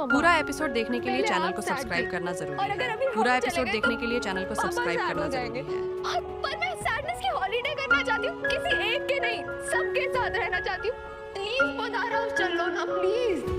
मम्मा। पूरा एपिसोड देखने के लिए पहले चैनल आप को साथ सब्सक्राइब थे। करना और जरूरी अगर है। अभी हम पूरा चले एपिसोड गए देखने तो के लिए चैनल को पापा सब्सक्राइब sad करना हो जरूरी जाएंगे। है। पर मैं सैडनेस की हॉलीडे करना चाहती हूँ, किसी एक के नहीं, सबके साथ रहना चाहती हूँ। प्लीज पधारा और चलो ना प्लीज।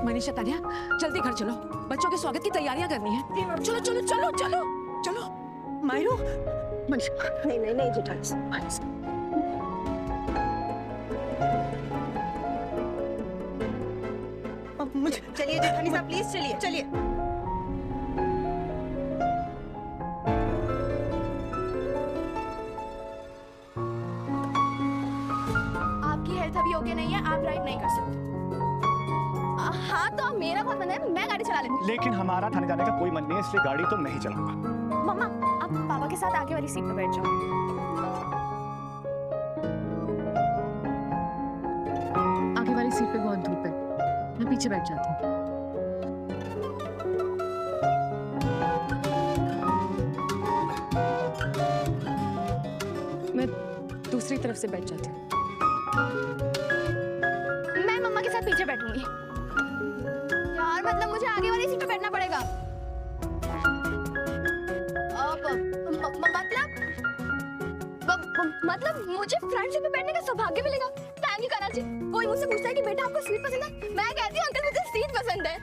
मनीषा, तानिया, जल्दी घर चलो, बच्चों के स्वागत की तैयारियां करनी है। चलो चलो चलो चलो चलो। मायरू, मनीषा, नहीं नहीं नहीं जेठानी, मुझे चलिए जेठानी साहब प्लीज चलिए चलिए। आपकी हेल्थ अभी ओके नहीं है, आप ड्राइव नहीं कर सकते। हाँ तो आप मेरा बहुत मन है, मैं गाड़ी चला लेंगी। लेकिन हमारा थाने जाने का कोई मन नहीं है, इसलिए गाड़ी तो मैं ही चलाऊंगा। मम्मा, आप पापा के साथ आगे वाली सीट पर बैठ जाओ। आगे वाली सीट पे बहुत धूप है, मैं पीछे बैठ जाती हूँ। मैं दूसरी तरफ से बैठ जाती हूँ। मैं मम्मा के साथ पीछे बैठूंगी। यार मतलब मुझे आगे वाली सीट पे बैठना पड़ेगा। मतलब मुझे फ्रंट सीट पे बैठने का सौभाग्य मिलेगा। Thank you Kanha ji. कोई मुझसे पूछता है कि बेटा आपको सीट पसंद है, मैं कहती हूँ अंकल मुझे सीट पसंद है।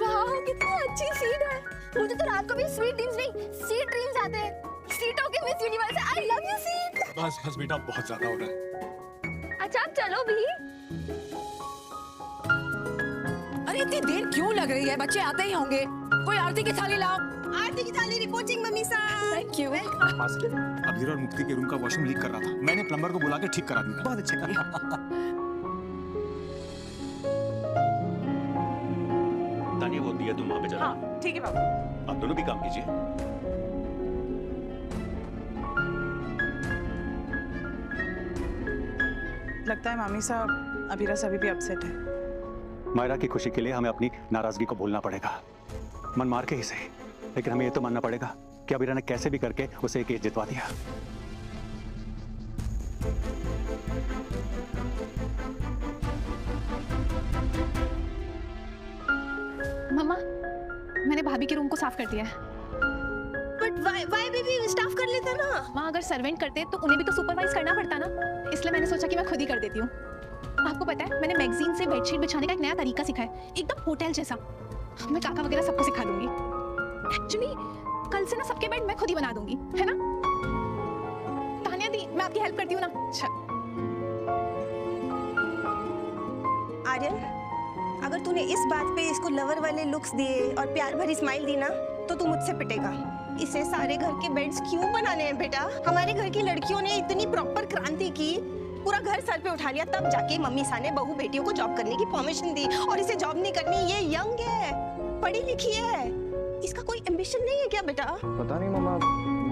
वाह कितनी अच्छी सीट है। मुझे तो रात को भी स्वीट ड्रीम्स नहीं, सीट ड्रीम्स आते हैं। सीटों के मिस यूनिवर्स है। I love you seat. बस बस बेटा, बहुत ज्यादा हो रहा है। अच्छा आप चलो भी। अरे इतनी देर क्यों लग रही है? बच्चे आते ही होंगे। कोई आरती की थाली लाओ। आरती की थाली रिपोर्टिंग मम्मी साहब। Thank you. अभीर और मुक्ति के रूम का वॉशरूम लीक कर रहा था, मैंने प्लम्बर को बुला के ठीक करा दिया। बहुत अच्छा किया। तानिया वो दिया तुम वहां पे चला। हाँ ठीक है बाबू। आप दोनों भी काम कीजिए। लगता है मामी साहब अभीरा से अभी भी अपसेट है। मायरा की खुशी के लिए हमें अपनी नाराजगी को भूलना पड़ेगा, मन मार के ही सही, लेकिन हमें ये तो मानना पड़ेगा कि अभीरा ने कैसे भी करके उसे एक केस जितवा दिया। मम्मा, मैंने भाभी के रूम को साफ कर दिया है। बट व्हाई बेबी स्टाफ कर लेता ना। वहाँ अगर सर्वेंट करते तो उन्हें भी तो सुपरवाइज करना पड़ता ना, इसलिए मैंने सोचा कि मैं खुद ही कर देती हूँ। आपको पता है मैंने मैगजीन से बेडशीट बिछाने का एक नया तरीका सीखा है, एकदम होटल जैसा। मैं काका वगैरह सबको सिखा दूंगी। एक्चुअली कल से ना सबके बेड मैं खुद ही बना दूंगी, है ना? तानिया दी, मैं आपकी हेल्प करती हूँ ना। आर्यन, अगर तूने इस बात पे इसको लवर वाले लुक्स दिए और प्यार भरी स्माइल दी ना तो तू मुझसे पिटेगा। इसे सारे घर के बेड्स क्यों बनाने हैं बेटा? हमारे घर की लड़कियों ने इतनी प्रॉपर क्रांति की, पूरा घर सर पे उठा लिया, तब जाके मम्मी सा ने बहू बेटियों को जॉब करने की परमिशन दी। और इसे जॉब नहीं करनी, ये यंग है, पढ़ी लिखी है, इसका कोई एम्बिशन नहीं है क्या बेटा? पता नहीं मम्मा,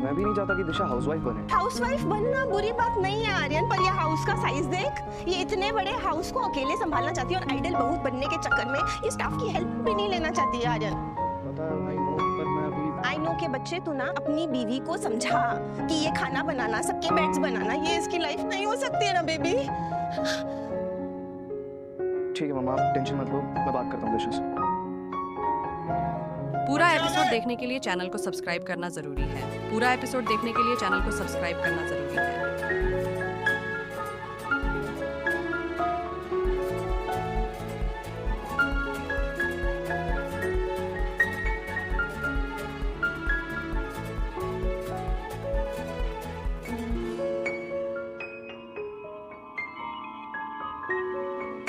मैं भी नहीं चाहता कि दिशा हाउसवाइफ बने। हाउसवाइफ बनना बुरी बात नहीं है आर्यन, पर ये हाउस का साइज देख। ये इतने बड़े हाउस को अकेले संभालना चाहती है और आइडल बहू बनने के चक्कर में ये स्टाफ की हेल्प भी नहीं लेना चाहती है आर्यन। पता है, आई नो, पर मैं अभी आई नो के बच्चे, तू ना अपनी बीवी को समझा कि ये खाना बनाना, सबके बेड्स बनाना, ये इसकी लाइफ नहीं हो सकती है ना बेबी। ठीक है मम्मा, आप टेंशन मत लो, मैं बात करता हूँ दिशा से। पूरा एपिसोड देखने के लिए चैनल को सब्सक्राइब करना जरूरी है। पूरा एपिसोड देखने के लिए चैनल को सब्सक्राइब करना जरूरी है।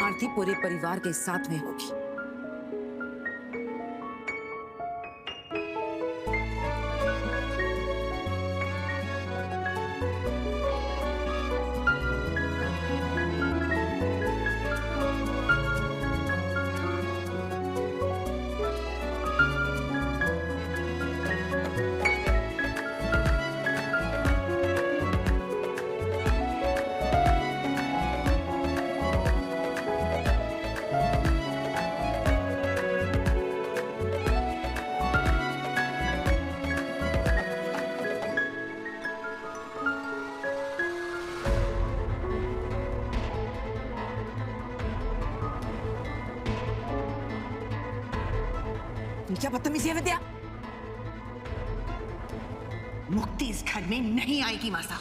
आरती पूरे परिवार के साथ में होगी। क्या बदतमीजी है विद्या? मुक्ति इस घर में नहीं आएगी मासा।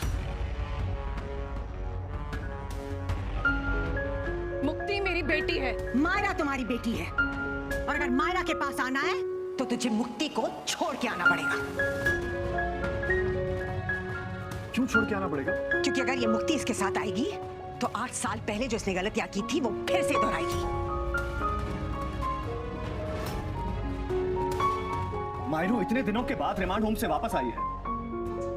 मुक्ति मेरी बेटी है। मायरा तुम्हारी बेटी है और अगर मायरा के पास आना है तो तुझे मुक्ति को छोड़ के आना पड़ेगा। क्यों छोड़ के आना पड़ेगा? क्योंकि अगर ये मुक्ति इसके साथ आएगी तो 8 साल पहले जो इसने गलतियां की थी वो फिर से दोहराएगी। मायरू इतने दिनों के बाद रिमांड होम से वापस आई है।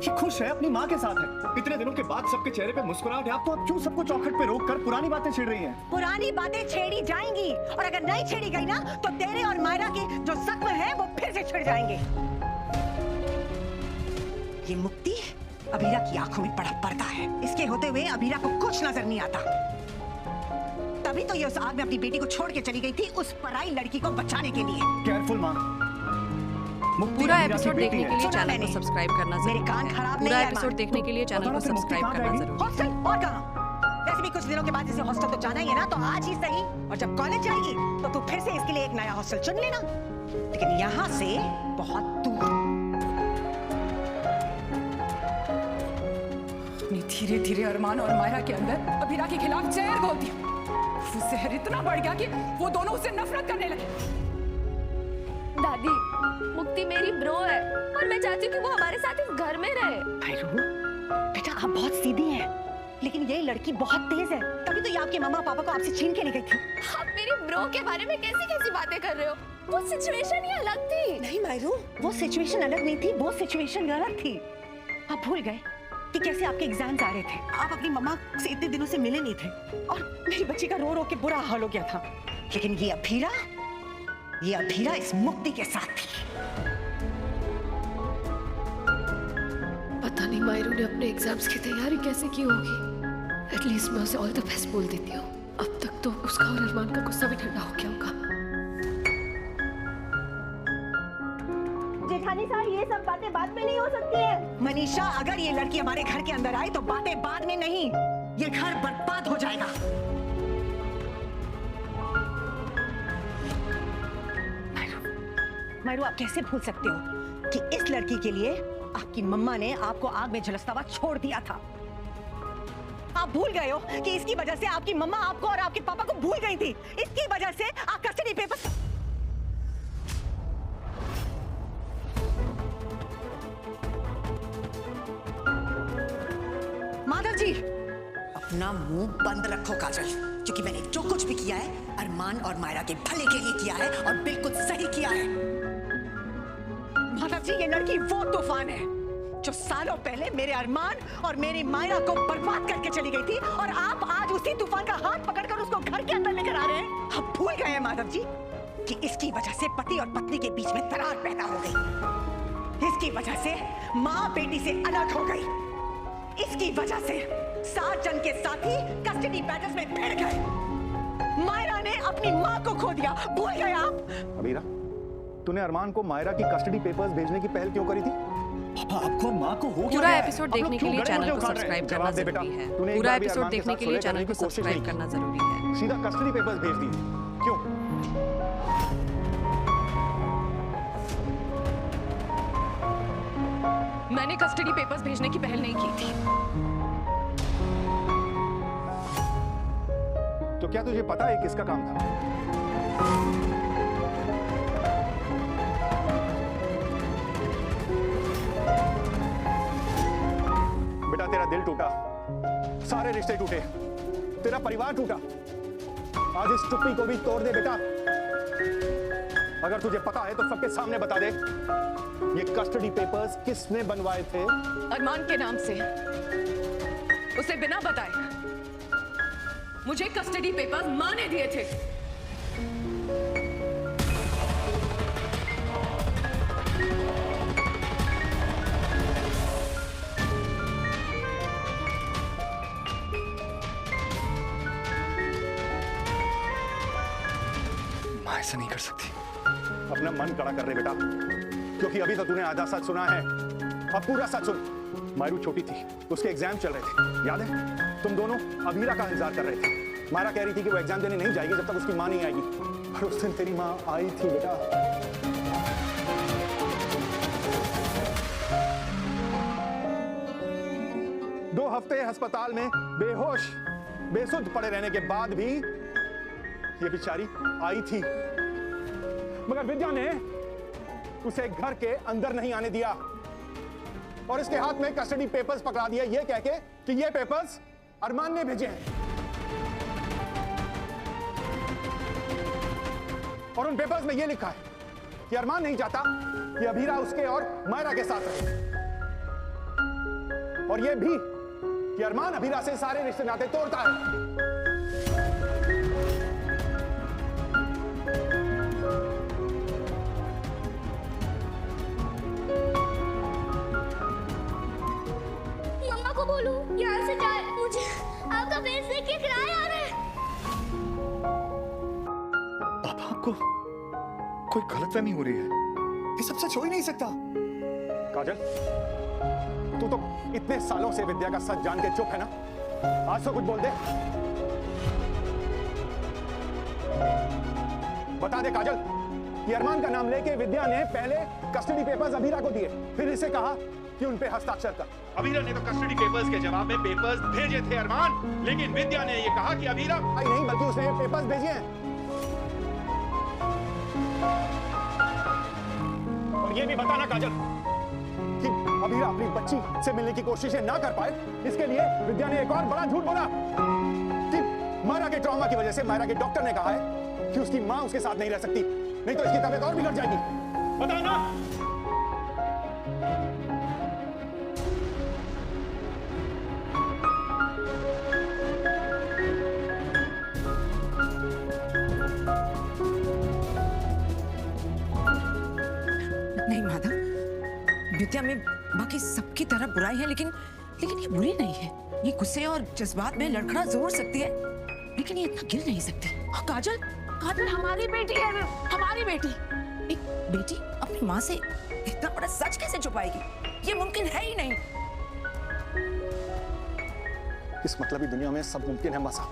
ये खुश है, अपनी माँ के साथ है। इतने दिनों के बाद सबके चेहरे पे मुस्कुराहट है। आप तो अब क्यों सबको चौखट पे रोक कर पुरानी बातें छेड़ रही हैं? पुरानी बातें छेड़ी जाएंगी और अगर नहीं छेड़ी गई ना तो तेरे और मायरा के जो जख्म है वो फिर से छिड़ जाएंगे। ये मुक्ति अबीरा की आंखों में बड़ा पर्दा है। इसके होते हुए अबीरा को कुछ नजर नहीं आता। तभी तो ये उस आग में अपनी बेटी को छोड़ के चली गई थी, उस पराई लड़की को बचाने के लिए। केयरफुल माँ। पूरा एपिसोड देखने के लिए सुना चैनल को मैंने। सब्सक्राइब करना मेरे जरूरी कान है। खराब पूरा नहीं है, एपिसोड अरमान। देखने के लिए चैनल को बताना फिर मुक्ति सब्सक्राइब कहाँ करना जाएगी? जरूरी है। हॉस्टल और कहाँ? वैसे भी कुछ दिनों के बाद जैसे हॉस्टल तो जाना ही है ना, तो आज ही सही। और जब कॉलेज जाएगी तो तू फिर से इसके लिए एक नया हॉस्टल चुन लेना, लेकिन यहाँ से बहुत दूर। धीरे धीरे अरमान और मायरा के अंदर अबीरा के खिलाफ जहर घोल दिया। वो जहर इतना बढ़ गया कि वो दोनों उससे नफरत करने लगे। दादी, मुक्ति मेरी ब्रो है और मैं चाहती हूँ कि वो हमारे साथ इस घर में रहे। भैरू, बेटा आप बहुत सीधी हैं, लेकिन ये लड़की बहुत तेज है। तभी तो ये आपके मम्मा पापा को आपसे छीन के ले गई थी। आप मेरी ब्रो के बारे में कैसी कैसी बातें कर रहे हो? वो सिचुएशन ही अलग थी। नहीं मायरू, वो सिचुएशन अलग नहीं थी, वो सिचुएशन गलत थी। आप भूल गए कि कैसे आपके एग्जाम्स आ रहे थे। आप अपनी मम्मा से इतने दिनों से मिले नहीं थे और मेरी बच्ची का रो रो के बुरा हाल हो गया था। लेकिन ये अभीरा इस मुक्ति के साथ थी। पता नहीं मायरू ने अपने एग्जाम्स की तैयारी कैसे की होगी। एटलीस्ट मैं उसे ऑल द बेस्ट बोल देती हूँ। अब तक तो उसका और अरमान का गुस्सा भी ठंडा हो गया होगा। जेठानी साहब, ये सब बातें बाद में नहीं हो सकती है। मनीषा, अगर ये लड़की हमारे घर के अंदर आई तो बातें बाद में नहीं, ये घर बर्बाद हो जाएगा। मायरू, आप कैसे भूल सकते हो कि इस लड़की के लिए आपकी मम्मा ने आपको आग में झुलसता हुआ छोड़ दिया था। आप भूल गए हो कि इसकी वजह से आपकी मम्मा आपको और आपके पापा को भूल गई थी। इसकी वजह से आप कस्टडी पेपर। माधव जी, अपना मुंह बंद रखो काजल, क्योंकि मैंने जो कुछ भी किया है अरमान और मायरा के भले के लिए किया है और बिल्कुल सही किया है। माधव जी, ये लड़की वो तूफान है जो सालों पहले मेरे अरमान और मेरी मायरा को बर्बाद करके चली गई थी, और आप आज उसी तूफान का हाथ पकड़कर उसको घर के अंदर लेकर आ रहे हैं। आप भूल गए हैं माधव जी कि इसकी वजह से पति और पत्नी के बीच में दरार पैदा हो गई। इसकी वजह से माँ बेटी से अलग हो गई। इसकी वजह से 7 जन के साथी कस्टडी बैटल्स में भिड़ गए। मायरा ने अपनी माँ को खो दिया। भूल गए आप? अबीरा, तूने अरमान को मायरा की कस्टडी पेपर्स भेजने की पहल क्यों करी थी? पापा, आपको और माँ को हो क्या पूरा गया है? एपिसोड आप लोग देखने के क्यों लिए गले चैनल मुझे को उठा रहे हैं? सब्सक्राइब करना जवाब दे बेटा। जरूरी है। तूने एक पूरा बार भी एपिसोड अरमान के देखने साथ के लिए सुलह चैनल करने को की कोशिश सब्सक्राइब नहीं करना जरूरी है। सीधा कस्टडी पेपर्स भेज दिए। क्यों? मैंने कस्टडी पेपर्स भेजने की पहल नहीं की थी। तो क्या तुझे पता है किसका काम था? बेटा, तेरा दिल टूटा, सारे रिश्ते टूटे, तेरा परिवार टूटा। आज इस चुप्पी को भी तोड़ दे बेटा। अगर तुझे पता है तो सबके सामने बता दे, ये कस्टडी पेपर्स किसने बनवाए थे? अरमान के नाम से, उसे बिना बताए मुझे कस्टडी पेपर्स माँ ने दिए थे। माँ ऐसा नहीं कर सकती। अपना मन कड़ा कर रहे बेटा, क्योंकि अभी तो तूने आधा सच सुना है, अब पूरा सच सुन। मायरू छोटी थी, उसके एग्जाम चल रहे थे, याद है? तुम दोनों अबीरा का इंतजार कर रहे थे। मायरा कह रही थी कि वो एग्जाम देने नहीं जाएगी जब तक उसकी माँ नहीं आएगी, और उस दिन तेरी माँ आई थी बेटा। 2 हफ्ते अस्पताल में बेहोश बेसुध पड़े रहने के बाद भी ये बेचारी आई थी, मगर विद्या ने उसे घर के अंदर नहीं आने दिया और इसके हाथ में कस्टडी पेपर्स पकड़ा दिए, ये कह के कि ये पेपर्स अरमान ने भेजे हैं और उन पेपर्स में ये लिखा है कि अरमान नहीं चाहता कि अभीरा उसके और मायरा के साथ रहे, और ये भी कि अरमान अभीरा से सारे रिश्ते नाते तोड़ता है। मम्मा को बोलूं यहाँ से जाए, मुझे आपका फेस देख के किराया आ रहा है। पापा, आपको कोई गलतफहमी हो रही है, ये सब सच हो ही नहीं सकता। काजल, तू तो इतने सालों से विद्या का सच जान के चुप है ना, आज तो कुछ बोल दे। बता दे काजल, ये अरमान का नाम लेके विद्या ने पहले कस्टडी पेपर्स अभीरा को दिए, फिर इसे कहा कि उन पे हस्ताक्षर कर। अभीरा ने तो कस्टडी पेपर्स के जवाब में पेपर्स भेजे थे अरमान, लेकिन विद्या ने ये कहा कि अभीरा नहीं, बल्कि उसने पेपर्स भेजे हैं। और ये भी बताना काजल कि अभीरा अपनी बच्ची से मिलने की कोशिशें ना कर पाए, इसके लिए विद्या ने एक और बड़ा झूठ बोला कि मायरा के ट्रॉमा की वजह से मायरा के डॉक्टर ने कहा है कि उसकी मां उसके साथ नहीं रह सकती, नहीं तो इसकी तबीयत और बिगड़ जाएगी। बताना। नहीं माधव, विद्या में बाकी सबकी तरह बुराई है, लेकिन ये बुरी नहीं है। ये गुस्से और जज्बात में लड़खड़ा जरूर सकती है, लेकिन ये इतना गिर नहीं सकती। काजल, काजल हमारी बेटी है, हमारी बेटी। एक बेटी अपनी माँ से इतना बड़ा सच कैसे छुपाएगी? ये मुमकिन है ही नहीं। इस मतलबी दुनिया में सब मुमकिन है मासा।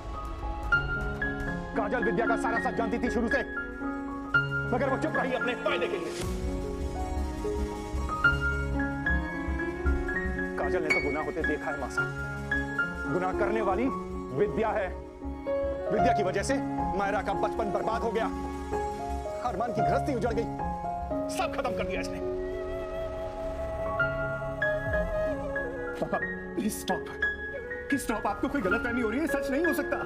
काजल विद्या का सारा सच जानती थी शुरू से, मगर वो चुप रही अपने फायदे के लिए। काजल ने तो गुनाह होते देखा है मासा। गुनाह करने वाली विद्या है। विद्या की वजह से मायरा का बचपन बर्बाद हो गया, अरमान की गृहस्थी उजड़ गई, सब खत्म कर दिया इसने। पापा प्लीज स्टॉप, प्लीज स्टॉप। आपको कोई गलतफहमी हो रही है, सच नहीं हो सकता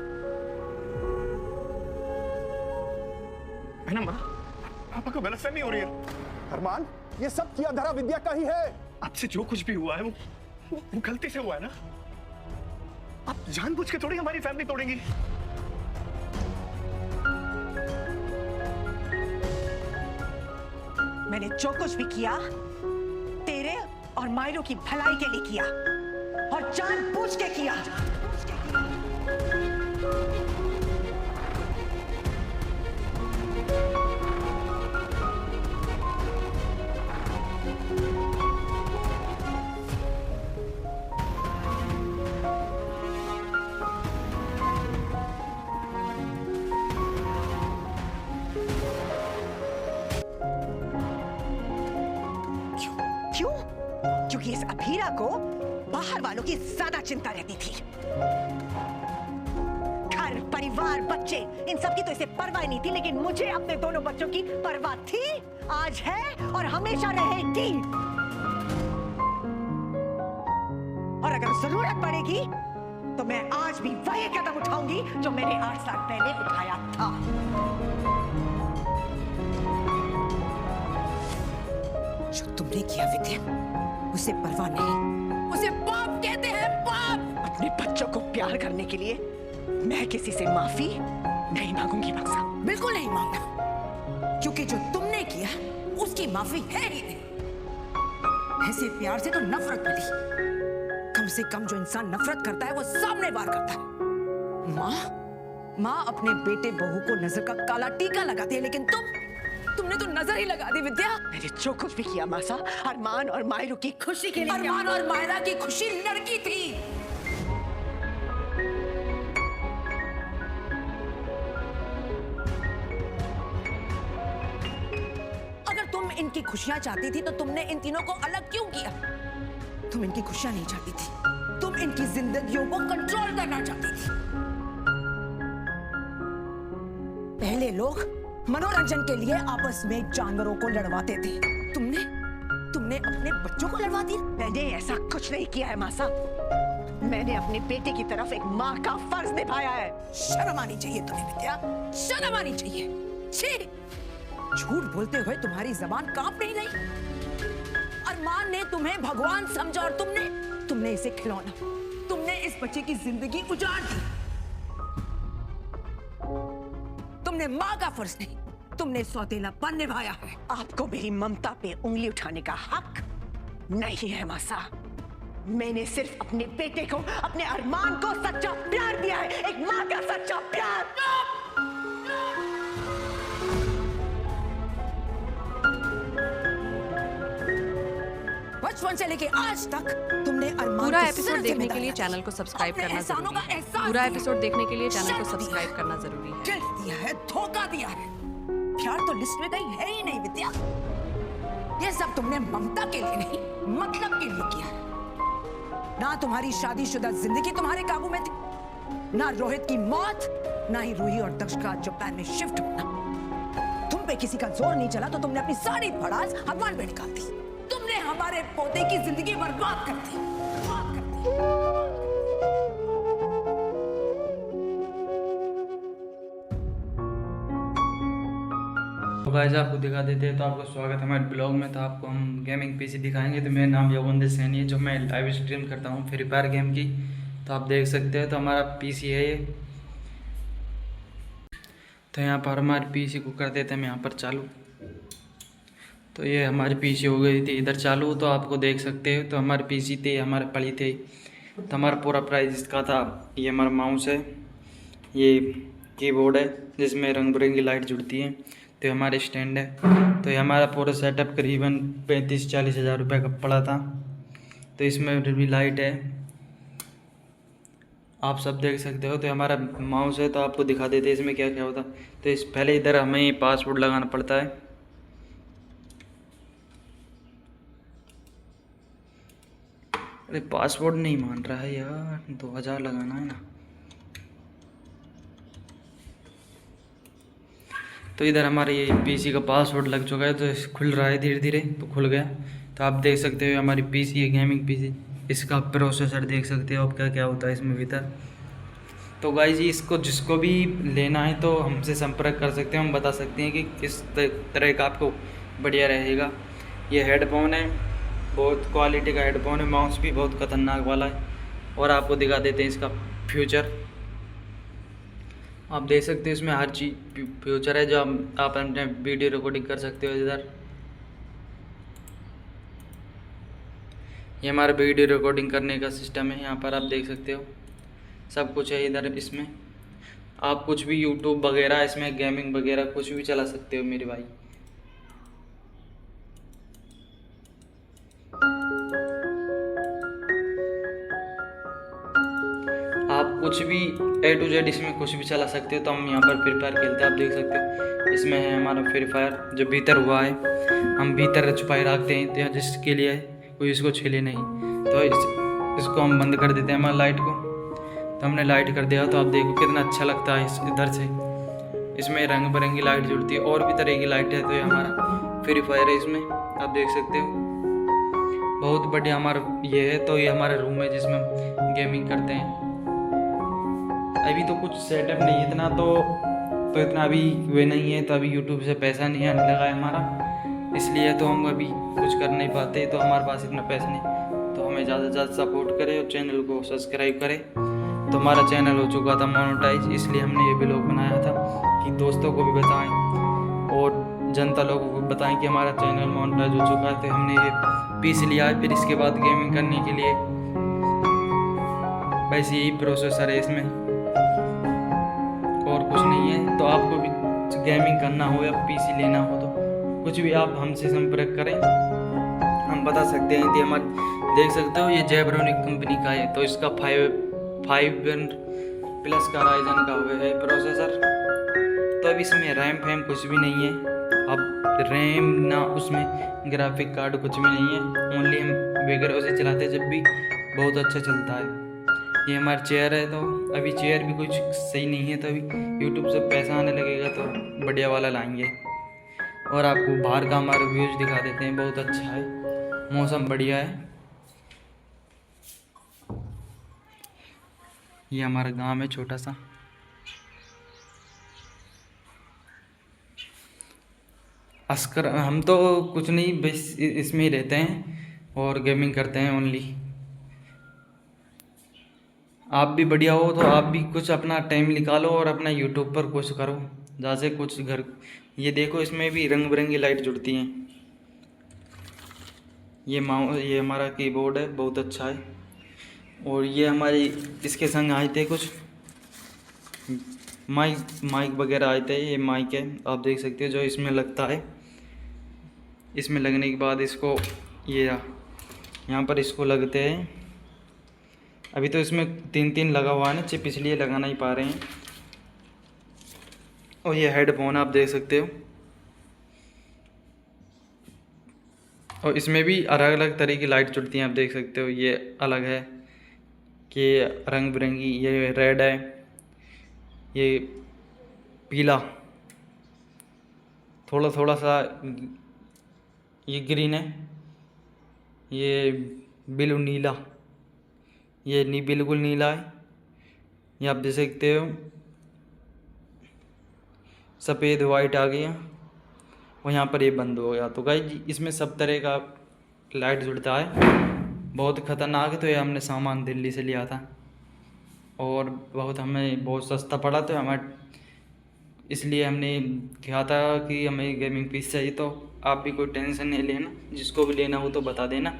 है ना माँ? पापा को गलतफहमी हो रही है। अरमान, ये सब किया धरा विद्या का ही है। आपसे जो कुछ भी हुआ है वो गलती से हुआ है ना। आप जानबूझ के थोड़ी हमारी फैमिली तोड़ेंगी। मैंने जो कुछ भी किया तेरे और मायरो की भलाई के लिए किया, और जानबूझ के किया। क्यों? क्योंकि इस अभीरा को बाहर वालों की ज्यादा चिंता रहती थी। घर, परिवार, बच्चे, इन सब की तो इसे परवाह नहीं थी, लेकिन मुझे अपने दोनों बच्चों की परवाह थी, आज है और हमेशा रहेगी। और अगर जरूरत पड़ेगी तो मैं आज भी वही कदम उठाऊंगी जो मैंने 8 साल पहले उठाया था। जो तुमने किया विद्या, उसे परवाह नहीं, उसे पाप कहते हैं, पाप। अपने बच्चों को प्यार करने के लिए मैं किसी से माफी नहीं मांगूंगी मक्सा। बिल्कुल नहीं मांगना, क्योंकि जो तुमने किया उसकी माफी है ही नहीं। ऐसे प्यार से तो नफरत मिली। कम से कम जो इंसान नफरत करता है वो सामने वार करता है। माँ अपने बेटे बहू को नजर का काला टीका लगाती है, लेकिन तुमने तो नजर ही लगा दी विद्या। मैंने जो कुछ भी किया मासा, अरमान और मायरू की खुशी के लिए। अरमान और मायरा की खुशी लड़की थी। अगर तुम इनकी खुशियां चाहती थी तो तुमने इन तीनों को अलग क्यों किया? तुम इनकी खुशियां नहीं चाहती थी, तुम इनकी जिंदगियों को कंट्रोल करना चाहती थी। पहले लोग मनोरंजन के लिए आपस में जानवरों को लड़वाते थे, तुमने अपने बच्चों को लड़वा दिया। मैंने ऐसा कुछ नहीं किया है मासा, मैंने अपने बेटे की तरफ एक माँ का फर्ज निभाया है। शर्म आनी चाहिए तुम्हें विद्या, शर्म आनी चाहिए। छी, झूठ बोलते हुए तुम्हारी जबान कांप नहीं रही। अरमान ने तुम्हें भगवान समझा और तुमने इसे खिलौना, तुमने इस बच्चे की जिंदगी उजाड़ दी। तुमने माँ का फर्ज नहीं, तुमने सौतेलापन निभाया है। आपको मेरी ममता पे उंगली उठाने का हक नहीं है मासा। मैंने सिर्फ अपने बेटे को, अपने अरमान को सच्चा प्यार दिया है, एक माँ का सच्चा प्यार। बचपन से लेके आज तक तुमने अरमान पूरा को एपिसोड सिर्फ देखने के लिए जिम्मेदारी चैनल को सब्सक्राइब अपने करना एहसानों जरूरी का है। एहसास पूरा दिया। एपिसोड देखने के लिए चैनल को शर्म सब्सक्राइब दिया। करना जरूरी है। गिल्ट दिया है, धोखा दिया है। प्यार तो लिस्ट में कहीं है ही नहीं विद्या। ये सब तुमने ममता के लिए नहीं, मतलब के लिए किया है। ना तुम्हारी शादीशुदा जिंदगी तुम्हारे काबू में थी, ना रोहित की मौत, ना ही रूही और दक्ष का जापान में शिफ्ट होना। तुम पे किसी का जोर नहीं चला तो तुमने अपनी सारी भड़ास हनुमान पे निकाल दी। तुमने हमारे पोते की जिंदगी बर्बाद कर दी, बर्बाद कर दी। तो गाइस आपको दिखा देते हैं, तो आपको स्वागत है हमारे ब्लॉग में। तो आपको हम गेमिंग पीसी दिखाएंगे। तो मेरा नाम योगेंद्र सैनी है, जो मैं लाइव स्ट्रीम करता हूँ फ्री फायर गेम की। तो आप देख सकते हैं, तो हमारा पीसी है ये। तो यहाँ पर हमारे पीसी को कर देते हैं यहाँ पर चालू। तो ये हमारी पीसी हो गई थी इधर चालू। तो आपको देख सकते हो, तो हमारे पीसी थे, हमारे पड़ी थे। तो हमारा पूरा प्राइस इसका था। ये हमारा माउस है, ये कीबोर्ड है जिसमें रंग बिरंगी लाइट जुड़ती है। तो हमारे स्टैंड है। तो ये हमारा पूरा सेटअप करीबन 35-40 हज़ार रुपये का पड़ा था। तो इसमें भी लाइट है, आप सब देख सकते हो। तो हमारा माउस है, तो आपको दिखा देते हैं इसमें क्या क्या होता। तो इस पहले इधर हमें पासवर्ड लगाना पड़ता है। अरे पासवर्ड नहीं मान रहा है यार, 2000 लगाना है ना। तो इधर हमारे ये पीसी का पासवर्ड लग चुका है, तो खुल रहा है धीरे धीरे। तो खुल गया। तो आप देख सकते हो हमारी पीसी है, गेमिंग पीसी। इसका प्रोसेसर देख सकते हो आप क्या क्या होता है इसमें भीतर। तो गाइस जी, इसको जिसको भी लेना है तो हमसे संपर्क कर सकते हैं। हम बता सकते हैं कि किस तरह का आपको बढ़िया रहेगा। ये हेडफोन है, बहुत क्वालिटी का हेडफोन है। माउस भी बहुत खतरनाक वाला है। और आपको दिखा देते हैं इसका फ्यूचर। आप देख सकते हो इसमें हर चीज़ फ्यूचर है, जो आप अपने वीडियो रिकॉर्डिंग कर सकते हो। इधर ये हमारा वीडियो रिकॉर्डिंग करने का सिस्टम है। यहाँ पर आप देख सकते हो सब कुछ है इधर। इसमें आप कुछ भी यूट्यूब वगैरह, इसमें गेमिंग वगैरह कुछ भी चला सकते हो मेरे भाई। आप कुछ भी A to Z इसमें कुछ भी चला सकते हो। तो हम यहाँ पर फ्री फायर खेलते हैं, आप देख सकते हो। इसमें है हमारा फ्री फायर जो भीतर हुआ है, हम भीतर छुपाए रखते हैं, तो जिसके लिए कोई इसको छीले नहीं। तो इसको हम बंद कर देते हैं हमारी लाइट को। तो हमने लाइट कर दिया। तो आप देखो कितना अच्छा लगता है इधर से। इसमें रंग बिरंगी लाइट जुड़ती है, और भी तरह की लाइट है। तो ये हमारा फ्री फायर है, इसमें आप देख सकते हो। बहुत बढ़िया हमारा ये है। तो ये हमारा रूम है जिसमें हम गेमिंग करते हैं। अभी तो कुछ सेटअप नहीं है इतना, तो इतना अभी वे नहीं है। तो अभी यूट्यूब से पैसा नहीं आने लगा है हमारा, इसलिए तो हम अभी कुछ कर नहीं पाते। तो हमारे पास इतना पैसा नहीं। तो हमें ज़्यादा से ज़्यादा सपोर्ट करें और चैनल को सब्सक्राइब करें। तो हमारा चैनल हो चुका था मोनेटाइज, इसलिए हमने ये ब्लॉग बनाया था कि दोस्तों को भी बताएं और जनता लोगों को बताएं कि हमारा चैनल मोनेटाइज हो चुका है। तो हमने ये पीसी लिया है। फिर इसके बाद गेमिंग करने के लिए बस यही प्रोसेसर है इसमें, और कुछ नहीं है। तो आपको भी गेमिंग करना हो या पीसी लेना हो तो कुछ भी आप हमसे संपर्क करें, हम बता सकते हैं। कि हमारे देख सकते हो ये जेब्रोनिक कंपनी का है। तो इसका 5+ का राइजन का हुआ है प्रोसेसर। तो अब इसमें रैम फैम कुछ भी नहीं है। अब रैम ना उसमें ग्राफिक कार्ड कुछ भी नहीं है। ओनली हम वगैरह उसे चलाते जब भी बहुत अच्छा चलता है। ये हमारी चेयर है, तो अभी चेयर भी कुछ सही नहीं है, तो अभी यूट्यूब से पैसा आने लगेगा तो बढ़िया वाला लाएंगे। और आपको बाहर का हमारा व्यूज़ दिखा देते हैं, बहुत अच्छा है, मौसम बढ़िया है। ये हमारा गांव है छोटा सा। अस्कर हम तो कुछ नहीं, बस इसमें ही रहते हैं और गेमिंग करते हैं ओनली। आप भी बढ़िया हो तो आप भी कुछ अपना टाइम निकालो और अपना यूट्यूब पर कुछ करो, जहाँ से कुछ घर। ये देखो इसमें भी रंग बिरंगी लाइट जुड़ती हैं। ये हमारा कीबोर्ड है, बहुत अच्छा है। और ये हमारी इसके संग आए थे कुछ माइक वगैरह आए थे। ये माइक है, आप देख सकते हो, जो इसमें लगता है। इसमें लगने के बाद इसको ये यहाँ पर इसको लगते हैं। अभी तो इसमें 3 लगा हुआ है ना चिप, इसलिए लगा नहीं पा रहे हैं। और ये हेडफोन आप देख सकते हो। और इसमें भी अलग अलग तरह की लाइट जुड़ती हैं, आप देख सकते हो। ये अलग है कि रंग बिरंगी, ये रेड है, ये पीला, थोड़ा थोड़ा सा ये ग्रीन है, ये ब्लू नीला, ये बिल्कुल नीला है। ये आप देख सकते हो, सफ़ेद वाइट आ गया और यहाँ पर ये बंद हो गया। तो गाइस इसमें सब तरह का लाइट जुड़ता है, बहुत ख़तरनाक है। तो ये हमने सामान दिल्ली से लिया था और हमें बहुत सस्ता पड़ा, तो हमें इसलिए हमने कहा था कि हमें गेमिंग पीस चाहिए। तो आप भी कोई टेंशन नहीं लेना, जिसको भी लेना हो तो बता देना,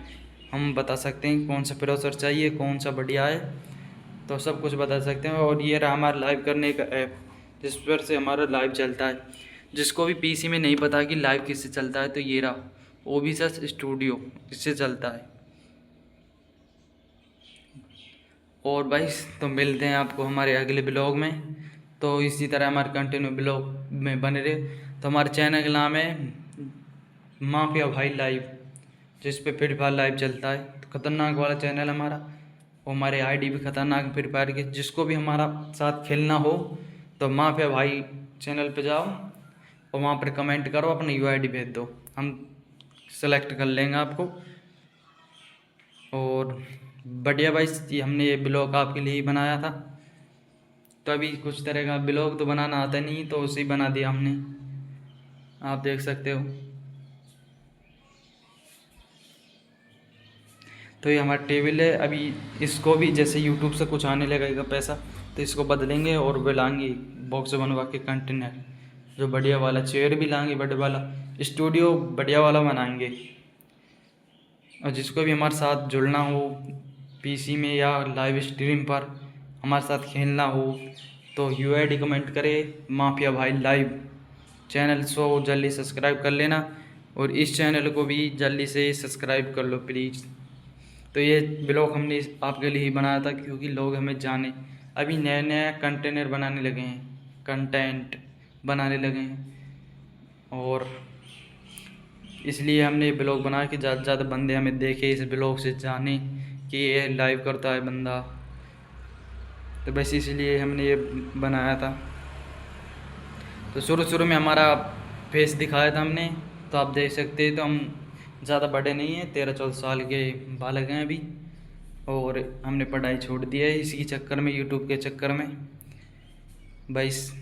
हम बता सकते हैं कौन सा प्रोसेसर चाहिए, कौन सा बढ़िया है, तो सब कुछ बता सकते हैं। और ये रहा हमारा लाइव करने का ऐप, जिस पर से हमारा लाइव चलता है। जिसको भी पीसी में नहीं पता कि लाइव किससे चलता है, तो ये रहा OBS स्टूडियो, इससे चलता है। और भाई तो मिलते हैं आपको हमारे अगले ब्लॉग में। तो इसी तरह हमारे कंटिन्यू ब्लॉग में बने रहे। तो हमारे चैनल का नाम है माफिया भाई लाइव, जिस पे फ्री फायर लाइव चलता है। तो खतरनाक वाला चैनल हमारा, और हमारे आईडी भी खतरनाक फ्री फायर के। जिसको भी हमारा साथ खेलना हो तो माफिया भाई चैनल पे जाओ और वहाँ पर कमेंट करो, अपनी UID भेज दो, हम सेलेक्ट कर लेंगे आपको। और बढ़िया भाई, ये हमने ये ब्लॉग आपके लिए ही बनाया था। तो अभी कुछ तरह का ब्लॉग तो बनाना आता नहीं, तो उसे ही बना दिया हमने, आप देख सकते हो। तो ये हमारा टेबल है। अभी इसको भी जैसे यूट्यूब से कुछ आने लगेगा पैसा, तो इसको बदलेंगे और वो लाएंगे बॉक्स बनवा के कंटेनर, जो बढ़िया वाला चेयर भी लाएंगे, बढ़िया वाला स्टूडियो बढ़िया वाला बनाएंगे। और जिसको भी हमारे साथ जुड़ना हो PC में या लाइव स्ट्रीम पर हमारे साथ खेलना हो, तो UID कमेंट करे माफिया भाई लाइव। चैनल को जल्दी सब्सक्राइब कर लेना और इस चैनल को भी जल्दी से सब्सक्राइब कर लो प्लीज़। तो ये ब्लॉग हमने आपके लिए ही बनाया था, क्योंकि लोग हमें जाने, अभी नया नया कंटेनर बनाने लगे हैं, कंटेंट बनाने लगे हैं, और इसलिए हमने ब्लॉग बनाया कि ज़्यादा से ज़्यादा बंदे हमें देखे, इस ब्लॉग से जाने कि ये लाइव करता है बंदा। तो बस इसलिए हमने ये बनाया था। तो शुरू में हमारा फेस दिखाया था हमने, तो आप देख सकते हैं। तो हम ज़्यादा बड़े नहीं हैं, 13-14 साल के बालक हैं अभी, और हमने पढ़ाई छोड़ दी है इसी चक्कर में, यूट्यूब के चक्कर में। बस